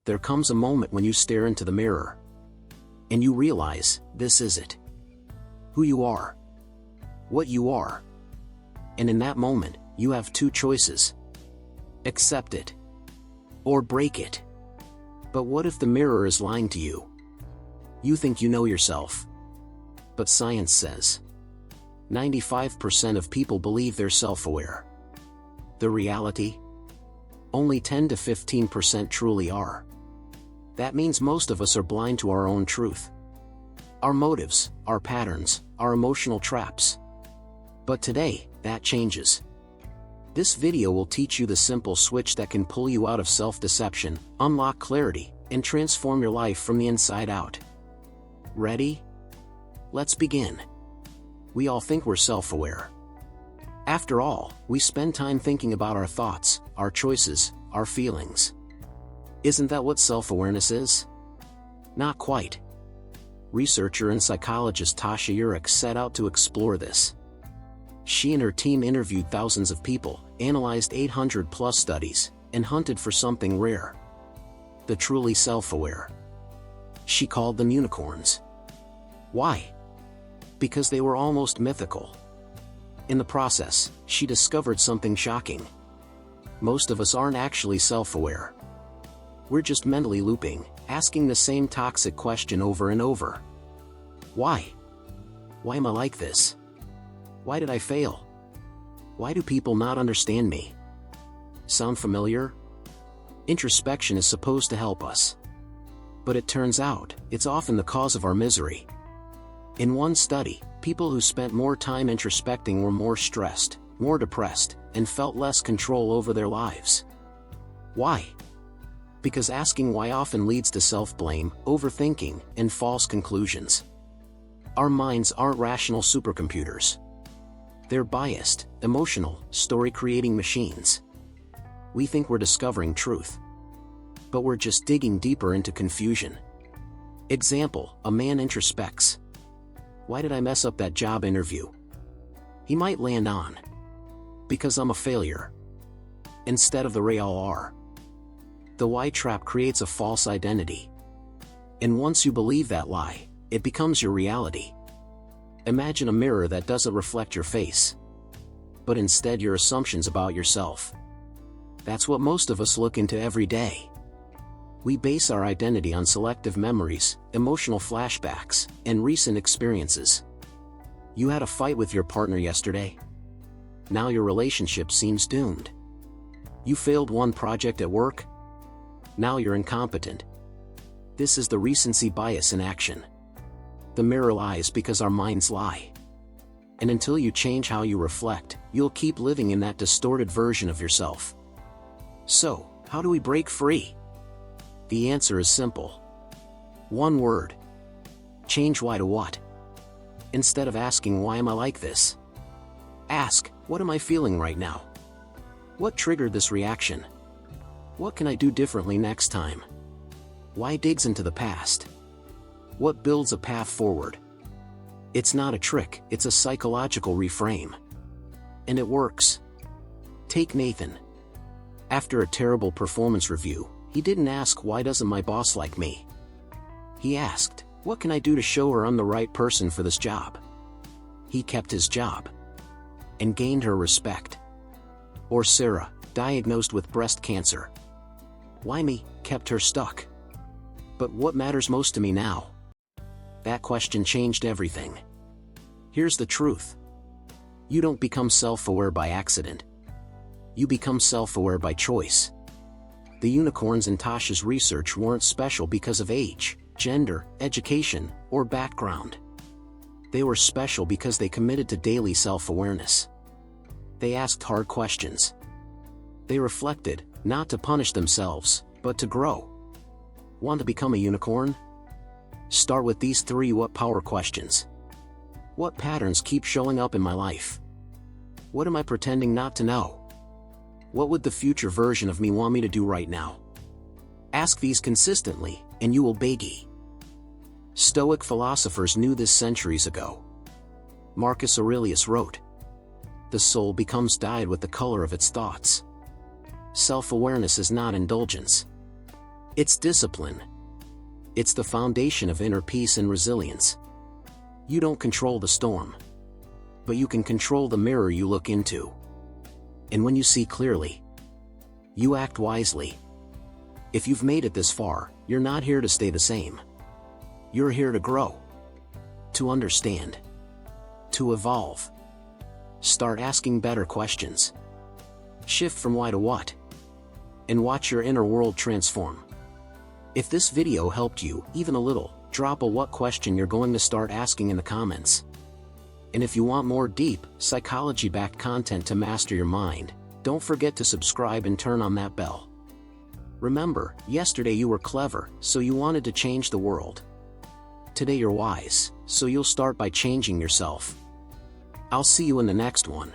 there comes a moment when you stare into the mirror. And you realize, this is it. Who you are. What you are. And in that moment, you have two choices. Accept it. Or break it. But what if the mirror is lying to you? You think you know yourself. But science says 95% of people believe they're self-aware. The reality? Only 10 to 15% truly are. That means most of us are blind to our own truth. Our motives, our patterns, our emotional traps. But today, that changes. This video will teach you the simple switch that can pull you out of self-deception, unlock clarity, and transform your life from the inside out. Ready? Let's begin. We all think we're self-aware. After all, we spend time thinking about our thoughts, our choices, our feelings. Isn't that what self-awareness is? Not quite. Researcher and psychologist Tasha Eurich set out to explore this. She and her team interviewed thousands of people, analyzed 800+ studies, and hunted for something rare. The truly self-aware. She called them unicorns. Why? Because they were almost mythical. In the process, she discovered something shocking. Most of us aren't actually self-aware. We're just mentally looping, asking the same toxic question over and over. Why? Why am I like this? Why did I fail? Why do people not understand me? Sound familiar? Introspection is supposed to help us. But it turns out, it's often the cause of our misery. In one study, people who spent more time introspecting were more stressed, more depressed, and felt less control over their lives. Why? Because asking why often leads to self-blame, overthinking, and false conclusions. Our minds aren't rational supercomputers. They're biased, emotional, story-creating machines. We think we're discovering truth. But we're just digging deeper into confusion. Example, a man introspects. Why did I mess up that job interview? He might land on. Because I'm a failure. Instead of the they all are. The why trap creates a false identity. And once you believe that lie, it becomes your reality. Imagine a mirror that doesn't reflect your face, but instead your assumptions about yourself. That's what most of us look into every day. We base our identity on selective memories, emotional flashbacks, and recent experiences. You had a fight with your partner yesterday. Now your relationship seems doomed. You failed one project at work. Now you're incompetent. This is the recency bias in action. The mirror lies because our minds lie. And until you change how you reflect, you'll keep living in that distorted version of yourself. So, how do we break free? The answer is simple. One word. Change why to what. Instead of asking why am I like this? Ask, what am I feeling right now? What triggered this reaction? What can I do differently next time? Why digs into the past? What builds a path forward? It's not a trick, it's a psychological reframe. And it works. Take Nathan. After a terrible performance review, he didn't ask why doesn't my boss like me? He asked, what can I do to show her I'm the right person for this job? He kept his job. And gained her respect. Or Sarah, diagnosed with breast cancer. Why me? Kept her stuck. But what matters most to me now? That question changed everything. Here's the truth. You don't become self-aware by accident. You become self-aware by choice. The unicorns in Tasha's research weren't special because of age, gender, education, or background. They were special because they committed to daily self-awareness. They asked hard questions. They reflected, not to punish themselves, but to grow. Want to become a unicorn? Start with these 3 what-power questions. What patterns keep showing up in my life? What am I pretending not to know? What would the future version of me want me to do right now? Ask these consistently, and you will begi. Stoic philosophers knew this centuries ago. Marcus Aurelius wrote, "The soul becomes dyed with the color of its thoughts." Self-awareness is not indulgence. It's discipline. It's the foundation of inner peace and resilience. You don't control the storm, but you can control the mirror you look into. And when you see clearly, you act wisely. If you've made it this far, you're not here to stay the same. You're here to grow, to understand, to evolve. Start asking better questions. Shift from why to what, and watch your inner world transform. If this video helped you, even a little, drop a what question you're going to start asking in the comments. And if you want more deep, psychology-backed content to master your mind, don't forget to subscribe and turn on that bell. Remember, yesterday you were clever, so you wanted to change the world. Today you're wise, so you'll start by changing yourself. I'll see you in the next one.